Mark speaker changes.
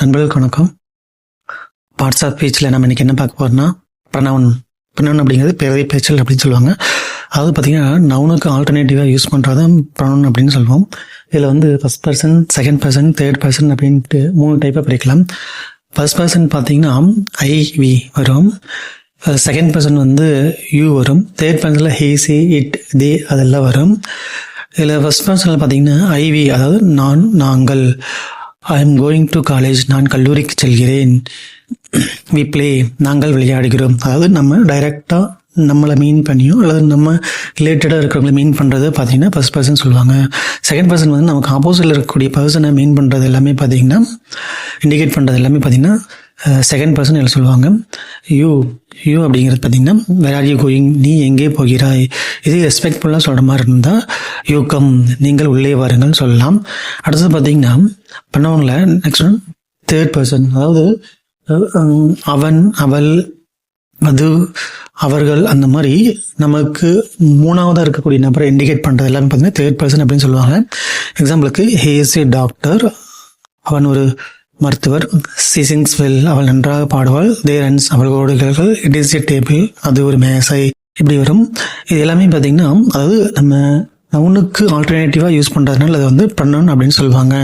Speaker 1: நண்பர்களுக்கு வணக்கம். Parts of ஸ்பீச்சில் நம்ம இன்றைக்கி என்ன பார்க்க போகிறோம்னா ப்ரனவுன் அப்படிங்கிறது பிறவி பேச்சல் அப்படின்னு சொல்லுவாங்க. அதாவது பார்த்திங்கன்னா நவுனுக்கு ஆல்டர்னேட்டிவாக யூஸ் பண்ணுறது ப்ரனவுன் அப்படின்னு சொல்லுவோம். இதில் வந்து first person, second person, third person அப்படின்ட்டு 3 டைப்பாக பிரிக்கலாம். ஃபஸ்ட் பர்சன் பார்த்திங்கன்னா ஐ வி வரும், செகண்ட் பர்சன் வந்து யூ வரும், தேர்ட் பர்சனில் ஹே சி இட் தே அதெல்லாம் வரும். இதில் ஃபஸ்ட் பர்சனில் பார்த்திங்கன்னா ஐவி அதாவது நான், நாங்கள், I am going to college நான் கல்லூரிக்கு செல்கிறேன், வி ப்ளே நாங்கள் விளையாடுகிறோம். அதாவது நம்ம டைரெக்டாக நம்மளை மீன் பண்ணியோ அல்லது நம்ம ரிலேட்டடாக இருக்கிறவங்களை மீன் பண்ணுறது பார்த்தீங்கன்னா ஃபர்ஸ்ட் பர்சன் சொல்லுவாங்க. செகண்ட் பர்சன் வந்து நமக்கு ஆப்போசிட்டில் இருக்கக்கூடிய பர்சனை மீன் பண்ணுறது எல்லாமே பார்த்தீங்கன்னா இண்டிகேட் பண்ணுறது எல்லாமே பார்த்தீங்கன்னா செகண்ட் பர்சன் எல்லாம் சொல்லுவாங்க. யூ அப்படிங்கிறது பார்த்தீங்கன்னா வேர் ஆர் யூ கோயிங், நீ எங்கே போகிறாய். இது ரெஸ்பெக்ட்ஃபுல்லாக சொல்கிற மாதிரி இருந்தால் யூ கம், நீங்கள் உள்ளே வாருங்கள் சொல்லலாம். அடுத்தது பார்த்தீங்கன்னா பண்ணவங்கள நெக்ஸ்ட் ஒன் தேர்ட் பர்சன், அதாவது அவன், அவள், அது, அவர்கள், அந்த மாதிரி நமக்கு மூணாவதாக இருக்கக்கூடிய நபரை இண்டிகேட் பண்ணுறது எல்லாமே பார்த்தீங்கன்னா தேர்ட் பர்சன் அப்படின்னு சொல்லுவாங்க. எக்ஸாம்பிளுக்கு ஹே இஸ் ஏ டாக்டர், அவன் ஒரு மருத்துவர், சி சிங்ஸ் வெல் அவள் நன்றாக பாடுவாள், தே ரன்ஸ் அவள் ஓடுகிறார்கள், இட் இஸ் ஏ டேபிள் அது ஒரு மேசை, இப்படி வரும். இது எல்லாமே பார்த்தீங்கன்னா அதாவது நம்ம நவுனுக்கு ஆல்டர்னேட்டிவாக யூஸ் பண்ணுறதுனால அது வந்து ப்ரனவுன் அப்படின்னு சொல்லுவாங்க.